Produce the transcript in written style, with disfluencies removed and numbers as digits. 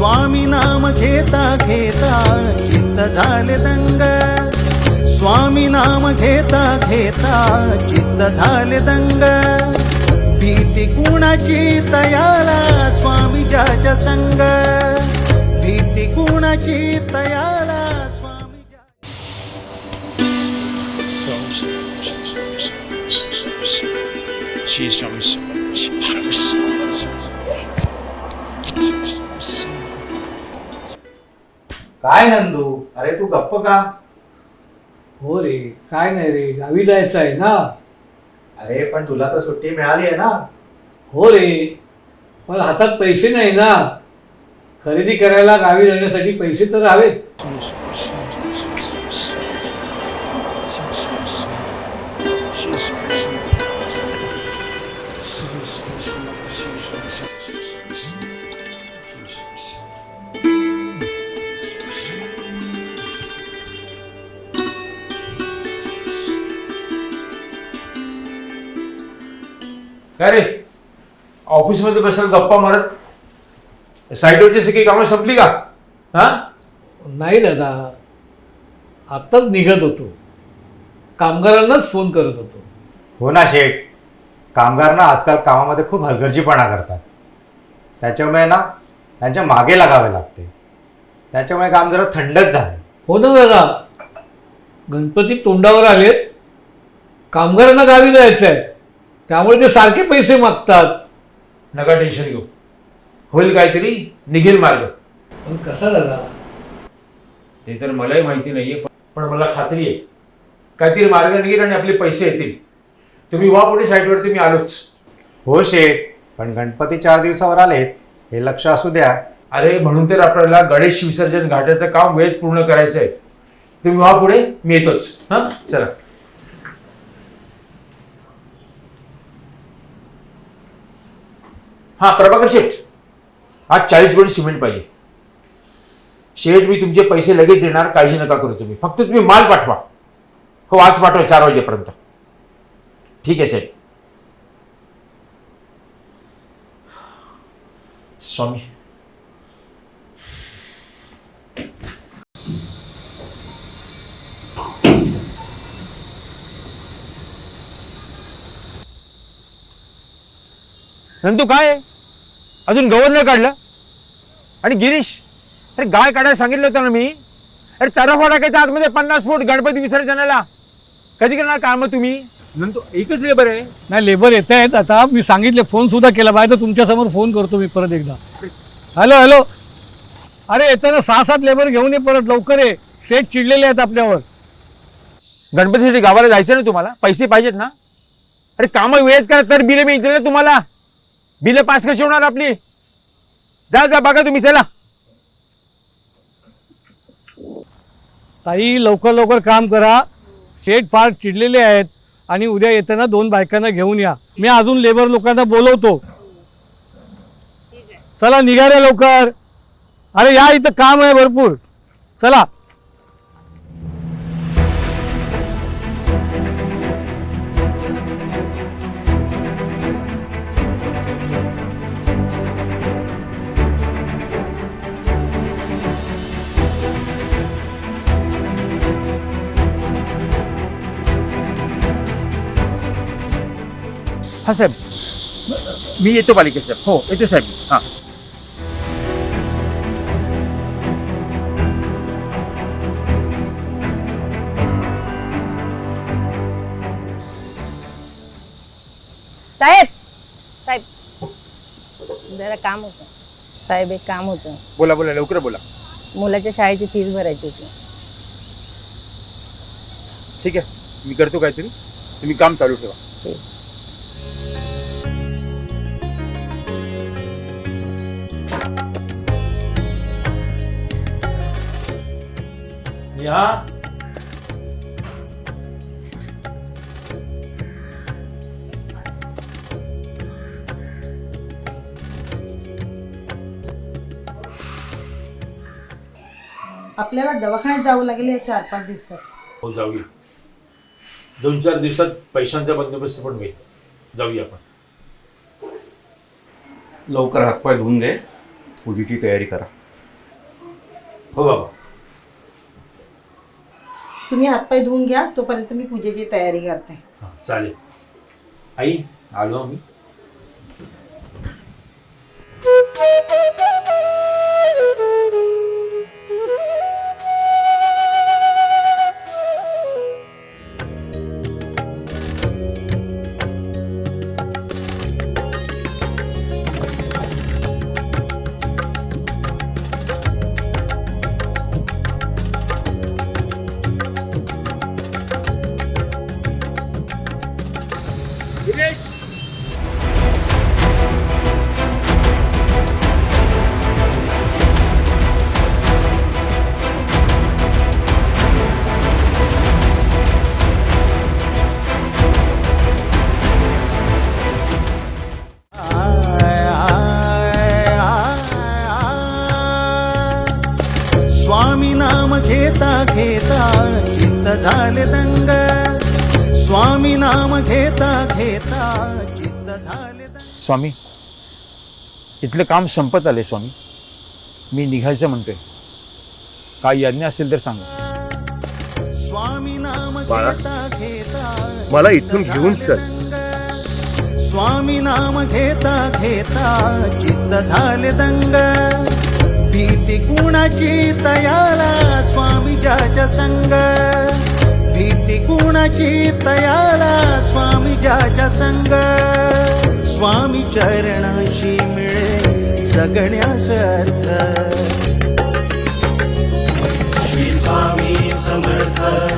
स्वामी नाम घेता घेता चित्त झाले दंग, स्वामी नाम घेता घेता चित्त झाले दंग, भीती कुणाची तयाला स्वामी ज्याच्या संग, भीती कुणाची तयाला स्वामी काय नंदू, अरे तू गप्प का? हो रे, काय नाही रे, गावी जायचं आहे ना. अरे पण तुला तर सुट्टी मिळाली आहे ना. हो रे, पण हातात पैसे नाही ना. खरेदी करायला गावी जाण्यासाठी पैसे तर हवेत. काय रे, ऑफिसमध्ये बसेल गप्पा मारत, साईटवरची सगळी कामं संपली का? हा, नाही दादा, आत्ताच निघत होतो. कामगारांनाच फोन करत होतो. हो ना शेठ, कामगार ना आजकाल कामामध्ये खूप हलगर्जीपणा करतात. त्याच्यामुळे ना त्यांच्या मागे लागावे लागते. त्याच्यामुळे काम जरा थंडच झालं. हो ना दादा, गणपती तोंडावर आलेत. कामगारांना गावी जायचं आहे, त्यामुळे ते सारखे पैसे मागतात. नका टेन्शन घेऊ, होईल काहीतरी, निघेल मार्ग. पण कसा दादा? ते तर मलाही माहिती नाहीये, पण मला खात्री आहे काहीतरी मार्ग निघेल आणि आपले पैसे येतील. तुम्ही वा पुढे साईटवरती, मी आलोच. हो शेठ, पण गणपती 4 दिवसावर आलेत, हे लक्ष असू द्या. अरे म्हणून तर आपल्याला गणेश विसर्जन घाटाचं काम वेळेत पूर्ण करायचं आहे. तुम्ही वा पुढे, मी येतोच. हां, चला. हां प्रभाकर शेठ, आज 40 गोणी सिमेंट पाहिजे. शेठ मी तुमचे पैसे लगेच देणार, काळजी नका करू तुम्ही. फक्त तुम्ही माल पाठवा. हो आज पाठवा 4 वाजेपर्यंत. ठीक आहे शेठ. स्वामी, नंतू काय अजून गवत नाही काढलं? आणि गिरीश, अरे गाय काढायला सांगितलं होतं ना मी. अरे तरफा टाकायचा आतमध्ये 50 फूट गणपती विसर्जनाला. कधी करणार काम तुम्ही? नंतू एकच लेबर आहे. नाही, लेबर येत आहेत आता. मी सांगितले, फोन सुद्धा केला पाहिजे. तुमच्यासमोर फोन करतो मी परत एकदा. हॅलो हॅलो, अरे येताना 6-7 लेबर घेऊन ये परत, लवकर ये. शेठ चिडलेले आहेत आपल्यावर. गणपतीसाठी गावाला जायचं ना तुम्हाला, पैसे पाहिजेत ना. अरे कामं वेळेत करा तर बिले मिळतील ना तुम्हाला. बिलं पास कशी होणार आपली? जा जा बघा तुम्ही, चला. ताई लवकर लवकर काम करा. शेठ फार चिडलेले आहेत आणि उद्या येताना 2 बायकांना घेऊन या. मी अजून लेबर लोकांना बोलवतो. चला निघा रे लवकर. अरे या, इथं काम आहे भरपूर. चला. हा साहेब, मी येतो पालिकेत साहेब. हो येतो साहेब. हां साहेब, साहेब जरा काम होतं. साहेब एक काम होतं. बोला बोला, लवकर बोला. मुलाच्या शाळेची फीस भरायची होती. ठीक आहे, मी करतो काहीतरी, तुम्ही काम चालू ठेवा. ठीक. या आपल्याला दवाखान्यात जावं लागेल या 4-5 दिवसात. हो जाऊया. 2-4 दिवसात पैशांचा बंदोबस्त पण होईल. जाऊया आपण. लवकर हातपाय धुवून घे, पूजेची तयारी करा. हो बाबा. तुम्ही हातपाय धुवून घ्या, तोपर्यंत मी पूजेची तयारी करते. हां चालेल. आई आलो आम्ही. स्वामी नाम घेता घेता चित्त झाले दंग. स्वामी नाम घेता घेता चित्त झाले दंग. स्वामी इथलं काम संपत आले स्वामी. मी निघायचं म्हणतोय. काय आज्ञा असेल तर सांगा. स्वामी नाम बाळा, घेता घेता मला इथून घेऊन चल. स्वामी नाम घेता घेता चित्त झाले दंग. भीती कुणाची तयाला स्वामी ज्याच्या संग. भीती कुणाची तयाला स्वामी ज्याच्या संग. स्वामी चरणाशी मिळे जगण्यास अर्थ. श्री स्वामी समर्थ.